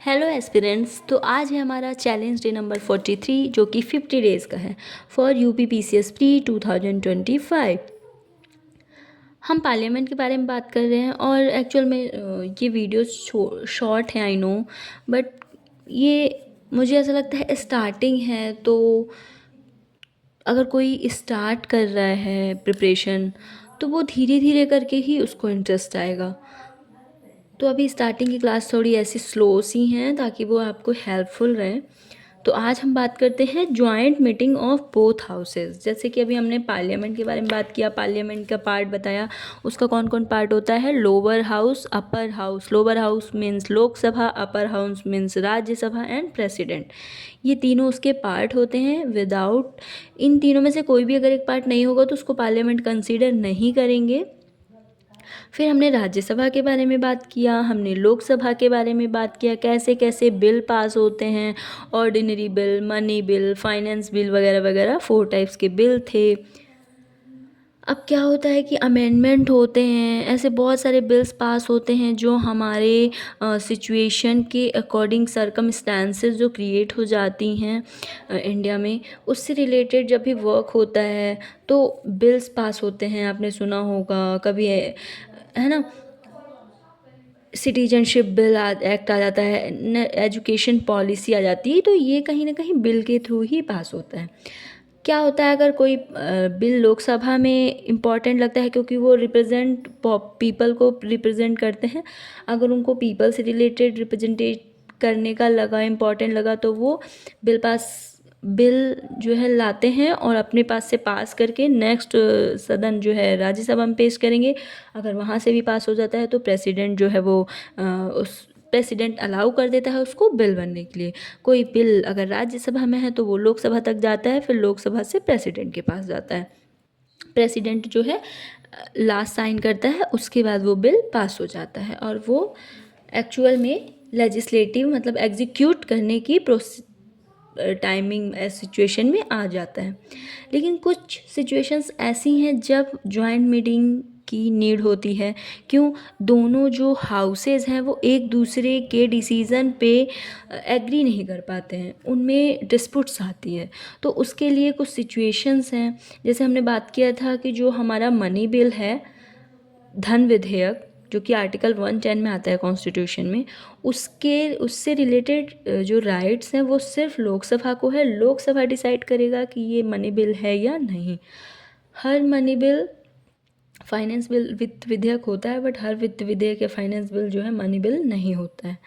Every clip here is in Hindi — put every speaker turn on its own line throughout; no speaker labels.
Hello aspirants. तो आज है हमारा चैलेंज डे नंबर 43 जो कि 50 डेज़ का है फॉर UPPCS प्री 2025। हम पार्लियामेंट के बारे में बात कर रहे हैं और एक्चुअल में ये वीडियो शॉर्ट है, आई नो, बट ये मुझे ऐसा लगता है स्टार्टिंग है, तो अगर कोई स्टार्ट कर रहा है प्रिपरेशन तो वो धीरे धीरे करके ही उसको इंटरेस्ट आएगा। तो अभी स्टार्टिंग की क्लास थोड़ी ऐसी स्लो सी हैं ताकि वो आपको हेल्पफुल रहें। तो आज हम बात करते हैं joint meeting of both houses. जैसे कि अभी हमने पार्लियामेंट के बारे में बात किया, पार्लियामेंट का पार्ट बताया, उसका कौन कौन पार्ट होता है। Lower house, upper house. Lower house means Lok Sabha, upper house means Rajya Sabha and president. ये तीनों उसके पार्ट होते हैं। विदाउट इन तीनों में से कोई भी अगर एक पार्ट नहीं होगा तो उसको पार्लियामेंट कंसीडर नहीं करेंगे। फिर हमने राज्यसभा के बारे में बात किया, हमने लोकसभा के बारे में बात किया, कैसे कैसे बिल पास होते हैं, ordinary bill, money bill, finance bill वगैरह वगैरह, 4 टाइप्स के बिल थे। अब क्या होता है कि अमेंडमेंट होते हैं, ऐसे बहुत सारे बिल्स पास होते हैं जो हमारे सिचुएशन के अकॉर्डिंग सर्कमस्टेंसेस जो क्रिएट हो जाती हैं इंडिया में, उससे रिलेटेड जब भी वर्क होता है तो बिल्स पास होते हैं। आपने सुना होगा कभी, है ना, सिटीजनशिप बिल एक्ट आ जाता है, एजुकेशन पॉलिसी आ जाती है, तो ये कहीं ना कहीं बिल के थ्रू ही पास होता है। क्या होता है अगर कोई बिल लोकसभा में इम्पॉर्टेंट लगता है क्योंकि वो रिप्रेजेंट पीपल को रिप्रेजेंट करते हैं, अगर उनको पीपल से रिलेटेड रिप्रेजेंटेट करने का लगा, इम्पॉर्टेंट लगा, तो वो बिल जो है लाते हैं और अपने पास से पास करके नेक्स्ट सदन जो है राज्यसभा में पेश करेंगे। अगर वहाँ से भी पास हो जाता है तो प्रेसिडेंट जो है वो उस प्रेसिडेंट अलाउ कर देता है उसको बिल बनने के लिए। कोई बिल अगर राज्यसभा में है तो वो लोकसभा तक जाता है, फिर लोकसभा से प्रेसिडेंट के पास जाता है। प्रेसिडेंट जो है लास्ट साइन करता है, उसके बाद वो बिल पास हो जाता है और वो एक्चुअल में लेजिस्लेटिव मतलब एग्जीक्यूट करने की टाइमिंग सिचुएशन में आ जाता है। लेकिन कुछ सिचुएशंस ऐसी हैं जब जॉइंट मीटिंग की नीड होती है। क्यों? दोनों जो हाउसेस हैं वो एक दूसरे के डिसीज़न पे एग्री नहीं कर पाते हैं, उनमें डिस्प्यूट्स आती है। तो उसके लिए कुछ सिचुएशंस हैं, जैसे हमने बात किया था कि जो हमारा मनी बिल है, धन विधेयक, जो कि आर्टिकल 110 में आता है कॉन्स्टिट्यूशन में, उससे रिलेटेड जो राइट्स हैं वो सिर्फ लोकसभा को है। लोकसभा डिसाइड करेगा कि ये मनी बिल है या नहीं। हर मनी बिल फाइनेंस बिल वित्त विधेयक होता है, बट हर वित्त विधेयक या फाइनेंस बिल जो है मनी बिल नहीं होता है।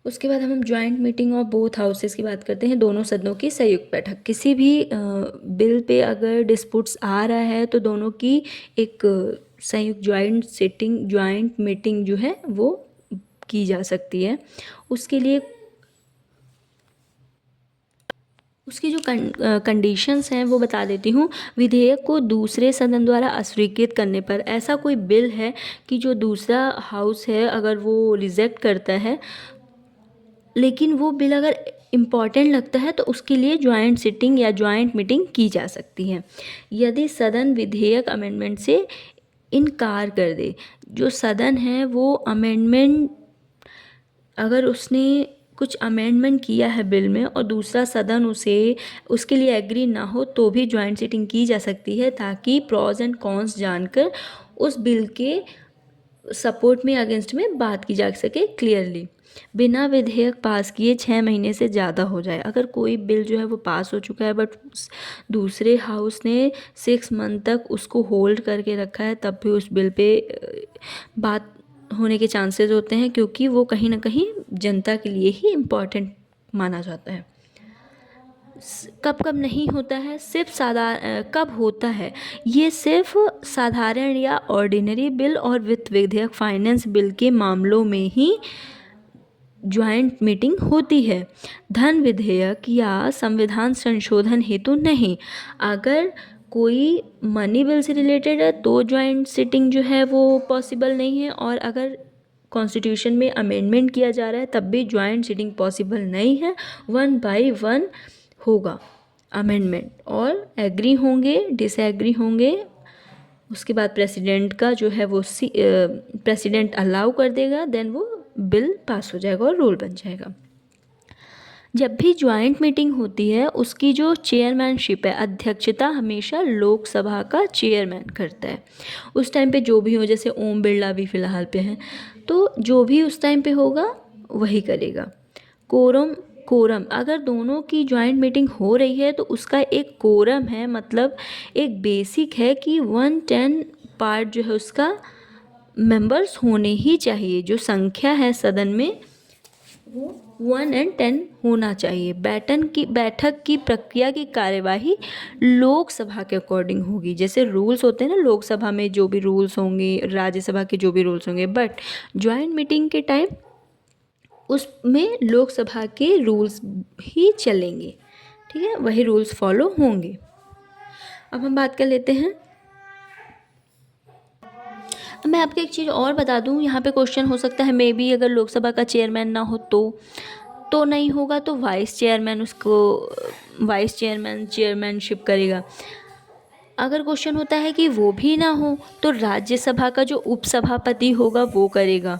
उसके बाद हम joint meeting of both houses की बात करते हैं, दोनों सदनों की संयुक्त बैठक। किसी भी बिल पे अगर डिस्प्यूट्स आ रहा है तो दोनों की एक संयुक्त जॉइंट मीटिंग जो है वो की जा सकती है। उसके लिए उसकी जो कंडीशंस हैं वो बता देती हूँ। विधेयक को दूसरे सदन द्वारा अस्वीकृत करने पर, ऐसा कोई बिल है कि जो दूसरा हाउस है अगर वो रिजेक्ट करता है, लेकिन वो बिल अगर इम्पॉर्टेंट लगता है तो उसके लिए जॉइंट सिटिंग या जॉइंट मीटिंग की जा सकती है। यदि सदन विधेयक अमेंडमेंट से इनकार कर दे, जो सदन है वो अमेंडमेंट, अगर उसने कुछ अमेंडमेंट किया है बिल में और दूसरा सदन उसके लिए एग्री ना हो, तो भी जॉइंट सिटिंग की जा सकती है ताकि प्रॉज एंड कॉन्स जानकर उस बिल के सपोर्ट में अगेंस्ट में बात की जा सके क्लियरली। बिना विधेयक पास किए 6 महीने से ज़्यादा हो जाए, अगर कोई बिल जो है वो पास हो चुका है बट दूसरे हाउस ने 6 मंथ तक उसको होल्ड करके रखा है, तब भी उस बिल पे बात होने के चांसेस होते हैं, क्योंकि वो कहीं ना कहीं जनता के लिए ही इम्पॉर्टेंट माना जाता है। कब कब नहीं होता है, सिर्फ कब होता है, ये सिर्फ साधारण या ऑर्डिनरी बिल और वित्त विधेयक फाइनेंस बिल के मामलों में ही ज्वाइंट मीटिंग होती है। धन विधेयक या संविधान संशोधन हेतु नहीं। अगर कोई मनी बिल से रिलेटेड है तो ज्वाइंट सिटिंग जो है वो पॉसिबल नहीं है, और अगर कॉन्स्टिट्यूशन में अमेंडमेंट किया जा रहा है तब भी ज्वाइंट सिटिंग पॉसिबल नहीं है। 1 बाय 1 होगा अमेंडमेंट, और एग्री होंगे, डिसएग्री होंगे, उसके बाद प्रेसिडेंट का जो है वो प्रेसिडेंट अलाउ कर देगा, देन वो बिल पास हो जाएगा और रूल बन जाएगा। जब भी ज्वाइंट मीटिंग होती है उसकी जो चेयरमैनशिप है, अध्यक्षता हमेशा लोकसभा का चेयरमैन करता है। उस टाइम पे जो भी हो, जैसे ओम बिरला भी फ़िलहाल पे हैं, तो जो भी उस टाइम पे होगा वही करेगा। कोरम कोरम अगर दोनों की ज्वाइंट मीटिंग हो रही है तो उसका एक कोरम है, मतलब एक बेसिक है कि 1/10 पार्ट जो है उसका मेंबर्स होने ही चाहिए। जो संख्या है सदन में वो 1/10 होना चाहिए। बैठक की प्रक्रिया की कार्यवाही लोकसभा के अकॉर्डिंग होगी। जैसे रूल्स होते हैं ना, लोकसभा में जो भी रूल्स होंगे, राज्यसभा के जो भी रूल्स होंगे, बट ज्वाइंट मीटिंग के टाइम उसमें लोकसभा के रूल्स ही चलेंगे। ठीक है, वही रूल्स फॉलो होंगे। अब हम बात कर लेते हैं, मैं आपको एक चीज़ और बता दूं, यहाँ पे क्वेश्चन हो सकता है मे बी अगर लोकसभा का चेयरमैन ना हो तो नहीं होगा, तो वाइस चेयरमैन उसको वाइस चेयरमैन चेयरमैनशिप करेगा। अगर क्वेश्चन होता है कि वो भी ना हो तो राज्यसभा का जो उपसभापति होगा वो करेगा।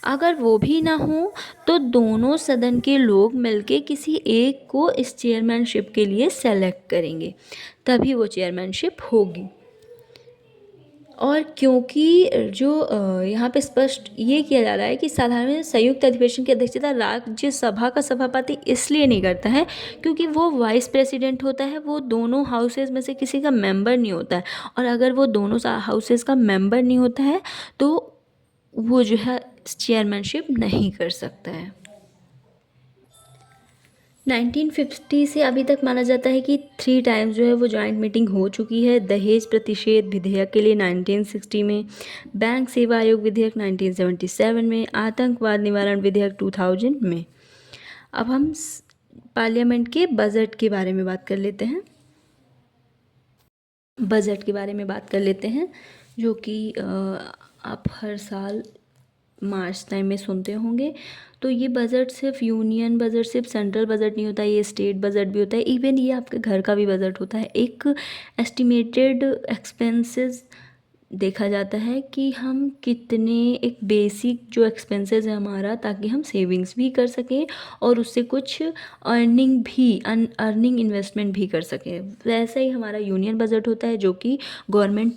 अगर वो भी ना हो तो दोनों सदन के लोग मिलके किसी एक को इस चेयरमैनशिप के लिए सेलेक्ट करेंगे, तभी वो चेयरमैनशिप होगी। और क्योंकि जो यहाँ पे स्पष्ट ये किया जा रहा है कि साधारण संयुक्त अधिवेशन की अध्यक्षता राज्यसभा का सभापति इसलिए नहीं करता है क्योंकि वो वाइस प्रेसिडेंट होता है, वो दोनों हाउसेज में से किसी का मेंबर नहीं होता है। और अगर वो दोनों हाउसेज का मेंबर नहीं होता है तो वो जो है चेयरमैनशिप नहीं कर सकता है। 1950 से अभी तक माना जाता है कि 3 टाइम्स जो है वो जॉइंट मीटिंग हो चुकी है। दहेज प्रतिषेध विधेयक के लिए 1960 में, बैंक सेवा आयोग विधेयक 1977 में, आतंकवाद निवारण विधेयक 2000 में। अब हम पार्लियामेंट के बजट के बारे में बात कर लेते हैं। बजट के बारे में बात कर लेते हैं, जो कि आप हर साल मार्च टाइम में सुनते होंगे। तो ये बजट सिर्फ यूनियन बजट, सिर्फ सेंट्रल बजट नहीं होता, ये स्टेट बजट भी होता है, इवन ये आपके घर का भी बजट होता है। एक एस्टिमेटेड एक्सपेंसेस देखा जाता है कि हम कितने, एक बेसिक जो एक्सपेंसेस है हमारा, ताकि हम सेविंग्स भी कर सकें और उससे कुछ अर्निंग इन्वेस्टमेंट भी कर सकें। वैसा ही हमारा यूनियन बजट होता है, जो कि गवर्नमेंट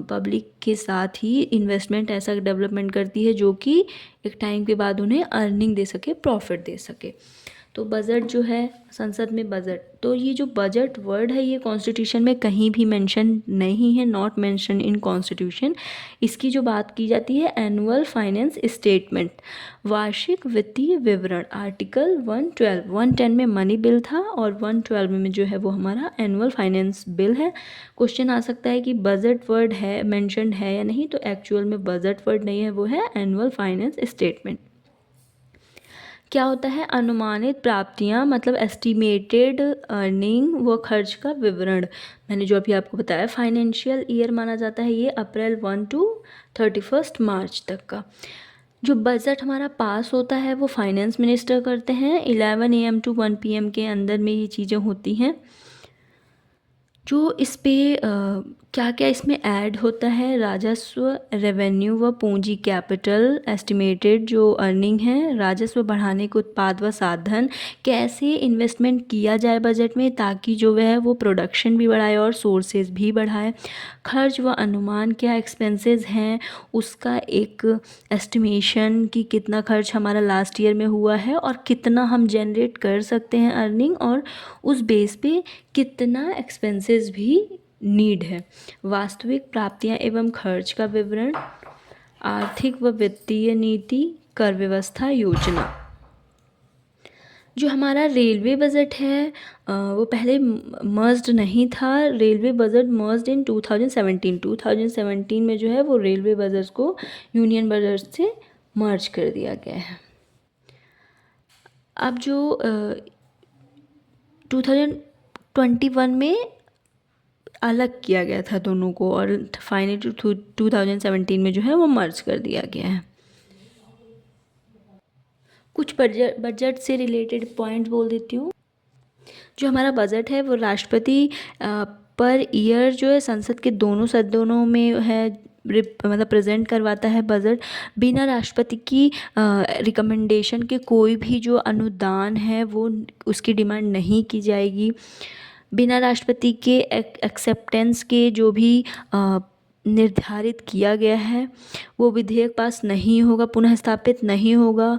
पब्लिक के साथ ही इन्वेस्टमेंट ऐसा डेवलपमेंट करती है जो कि एक टाइम के बाद उन्हें अर्निंग दे सके, प्रॉफिट दे सके। तो बजट जो है, संसद में बजट, तो ये जो बजट वर्ड है ये कॉन्स्टिट्यूशन में कहीं भी मेंशन नहीं है, नॉट मेंशन इन कॉन्स्टिट्यूशन। इसकी जो बात की जाती है एनुअल फाइनेंस स्टेटमेंट, वार्षिक वित्तीय विवरण, आर्टिकल 110 में मनी बिल था और 112 में जो है वो हमारा एनुअल फाइनेंस बिल है। क्वेश्चन आ सकता है कि बजट वर्ड है मेंशनड है या नहीं, तो एक्चुअल में बजट वर्ड नहीं है, वो है एनुअल फाइनेंस स्टेटमेंट। क्या होता है अनुमानित प्राप्तियां, मतलब एस्टिमेटेड अर्निंग व खर्च का विवरण। मैंने जो अभी आपको बताया, फाइनेंशियल ईयर माना जाता है ये अप्रैल 1 to 31 मार्च तक का। जो बजट हमारा पास होता है वो फाइनेंस मिनिस्टर करते हैं। 11 AM to 1 PM के अंदर में ये चीज़ें होती हैं। जो इस पे क्या क्या इसमें ऐड होता है, राजस्व, रेवेन्यू व पूंजी, कैपिटल, एस्टिमेटेड जो अर्निंग है, राजस्व बढ़ाने के उत्पाद व साधन, कैसे इन्वेस्टमेंट किया जाए बजट में ताकि जो वह है वो प्रोडक्शन भी बढ़ाए और सोर्सेज भी बढ़ाए, खर्च व अनुमान, क्या एक्सपेंसेस हैं उसका एक एस्टिमेशन कि कितना खर्च हमारा लास्ट ईयर में हुआ है और कितना हम जनरेट कर सकते हैं अर्निंग, और उस बेस पे कितना एक्सपेंसेस भी नीड है, वास्तविक प्राप्तियां एवं खर्च का विवरण, आर्थिक व वित्तीय नीति, कर व्यवस्था योजना। जो हमारा रेलवे बजट है वो पहले मर्ज्ड नहीं था, रेलवे बजट मर्ज्ड इन 2017 में जो है वो रेलवे बजट को यूनियन बजट से मर्ज कर दिया गया है। अब जो 2021 में अलग किया गया था दोनों को और फाइनली 2017 में जो है वो मर्ज कर दिया गया है। कुछ बजट से रिलेटेड पॉइंट बोल देती हूँ। जो हमारा बजट है वो राष्ट्रपति पर ईयर जो है संसद के दोनों सदनों में है मतलब प्रेजेंट करवाता है बजट। बिना राष्ट्रपति की रिकमेंडेशन के कोई भी जो अनुदान है वो उसकी डिमांड नहीं की जाएगी। बिना राष्ट्रपति के एक्सेप्टेंस के जो भी निर्धारित किया गया है वो विधेयक पास नहीं होगा, पुनः स्थापित नहीं होगा।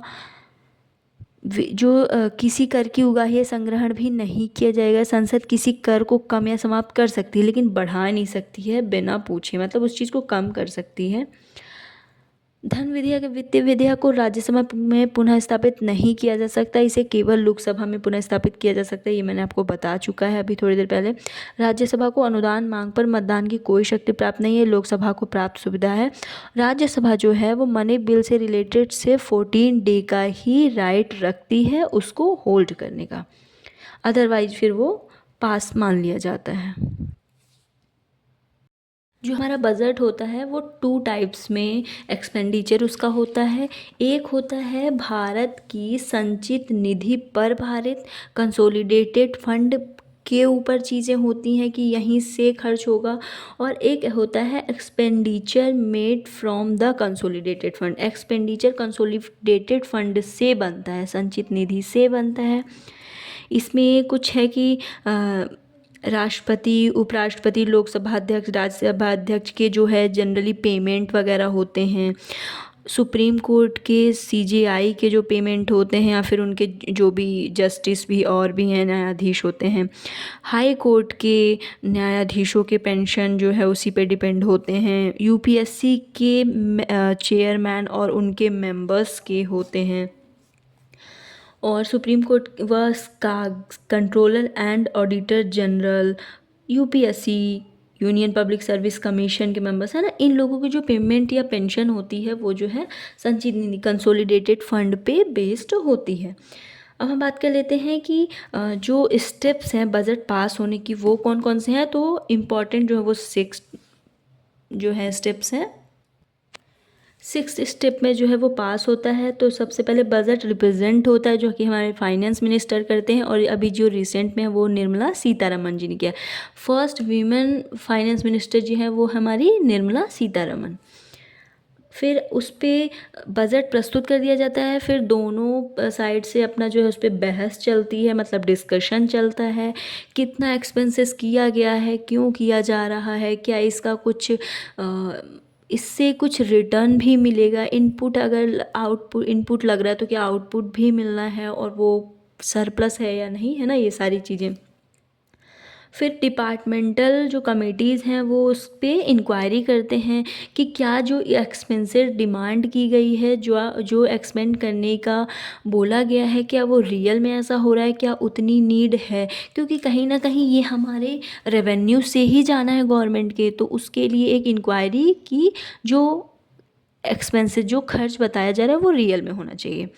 जो किसी कर की उगाही संग्रहण भी नहीं किया जाएगा। संसद किसी कर को कम या समाप्त कर सकती है लेकिन बढ़ा नहीं सकती है बिना पूछे, मतलब उस चीज़ को कम कर सकती है। धन विधेयक, वित्तीय विधेयक को राज्यसभा में पुनः स्थापित नहीं किया जा सकता, इसे केवल लोकसभा में पुनः स्थापित किया जा सकता है। ये मैंने आपको बता चुका है अभी थोड़ी देर पहले। राज्यसभा को अनुदान मांग पर मतदान की कोई शक्ति प्राप्त नहीं है, लोकसभा को प्राप्त सुविधा है। राज्यसभा जो है वो मनी बिल से रिलेटेड सिर्फ 14 डे का ही राइट रखती है उसको होल्ड करने का, अदरवाइज फिर वो पास मान लिया जाता है। जो हमारा बजट होता है वो 2 टाइप्स में एक्सपेंडिचर उसका होता है। एक होता है भारत की संचित निधि पर भारित कंसोलिडेटेड फंड के ऊपर चीज़ें होती हैं कि यहीं से खर्च होगा, और एक होता है expenditure made from the consolidated fund. Expenditure consolidated fund से बनता है, संचित निधि से बनता है। इसमें कुछ है कि राष्ट्रपति, उपराष्ट्रपति, लोकसभा अध्यक्ष, राज्यसभा अध्यक्ष के जो है जनरली पेमेंट वगैरह होते हैं। सुप्रीम कोर्ट के सीजेआई के जो पेमेंट होते हैं या फिर उनके जो भी जस्टिस भी और भी हैं, न्यायाधीश होते हैं। हाई कोर्ट के न्यायाधीशों के पेंशन जो है उसी पे डिपेंड होते हैं। यूपीएससी के चेयरमैन और उनके मेंबर्स के होते हैं। और सुप्रीम कोर्ट व का controller and auditor general, UPSC, union public service commission के मेंबर्स हैं ना, इन लोगों की जो पेमेंट या पेंशन होती है वो जो है संचित निधि कंसोलिडेटेड फंड पे बेस्ड होती है। अब हम बात कर लेते हैं कि जो स्टेप्स हैं बजट पास होने की वो कौन कौन से हैं। तो इम्पॉर्टेंट जो है वो 6 जो है स्टेप्स हैं। 6th स्टेप में जो है वो पास होता है। तो सबसे पहले बजट रिप्रेजेंट होता है जो कि हमारे फाइनेंस मिनिस्टर करते हैं, और अभी जो रिसेंट में है वो निर्मला सीतारमण जी ने किया। फर्स्ट वीमेन फाइनेंस मिनिस्टर जी हैं वो हमारी निर्मला सीतारमण। फिर उस पर बजट प्रस्तुत कर दिया जाता है, फिर दोनों साइड से अपना जो है उस पर बहस चलती है, मतलब डिस्कशन चलता है। कितना एक्सपेंसेस किया गया है, क्यों किया जा रहा है, क्या इसका कुछ इससे कुछ रिटर्न भी मिलेगा। इनपुट, अगर आउटपुट इनपुट लग रहा है तो क्या आउटपुट भी मिलना है और वो सरप्लस है या नहीं, है ना, ये सारी चीज़ें। फिर डिपार्टमेंटल जो कमिटीज़ हैं वो उस पर इंक्वायरी करते हैं कि क्या जो एक्सपेंसेस डिमांड की गई है, जो एक्सपेंड करने का बोला गया है, क्या वो रियल में ऐसा हो रहा है, क्या उतनी नीड है। क्योंकि कहीं ना कहीं ये हमारे रेवेन्यू से ही जाना है गवर्नमेंट के, तो उसके लिए एक इंक्वायरी की जो एक्सपेंसेस, जो खर्च बताया जा रहा है वो रियल में होना चाहिए।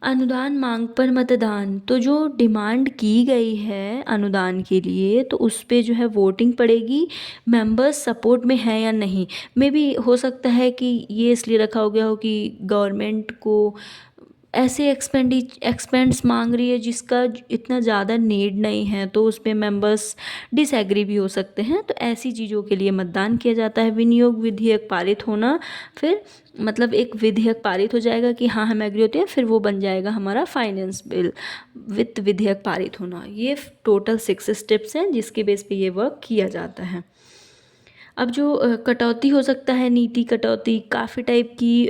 अनुदान मांग पर मतदान, तो जो डिमांड की गई है अनुदान के लिए तो उस पे जो है वोटिंग पड़ेगी, मेंबर्स सपोर्ट में है या नहीं। मे बी हो सकता है कि ये इसलिए रखा हो गया हो कि गवर्नमेंट को ऐसे एक्सपेंस मांग रही है जिसका इतना ज़्यादा नीड नहीं है, तो उस पर मेंबर्स डिसएग्री भी हो सकते हैं। तो ऐसी चीज़ों के लिए मतदान किया जाता है। विनियोग विधेयक पारित होना, फिर मतलब एक विधेयक पारित हो जाएगा कि हाँ हम एग्री होते हैं, फिर वो बन जाएगा हमारा फाइनेंस बिल, वित्त विधेयक पारित होना। ये टोटल 6 स्टेप्स हैं जिसके बेस पे ये वर्क किया जाता है। अब जो कटौती हो सकता है, नीति कटौती, काफ़ी टाइप की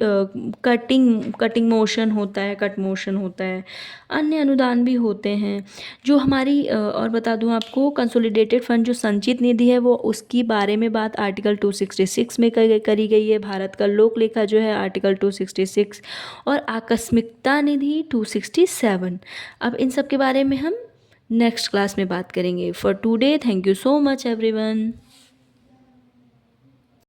कटिंग मोशन होता है, कट मोशन होता है, अन्य अनुदान भी होते हैं जो हमारी और बता दूं आपको, कंसोलिडेटेड फंड जो संचित निधि है वो उसकी बारे में बात आर्टिकल 266 में करी गई है। भारत का लोक लेखा जो है आर्टिकल 266, और आकस्मिकता निधि 267। अब इन सब के बारे में हम नेक्स्ट क्लास में बात करेंगे। For today thank you so much everyone.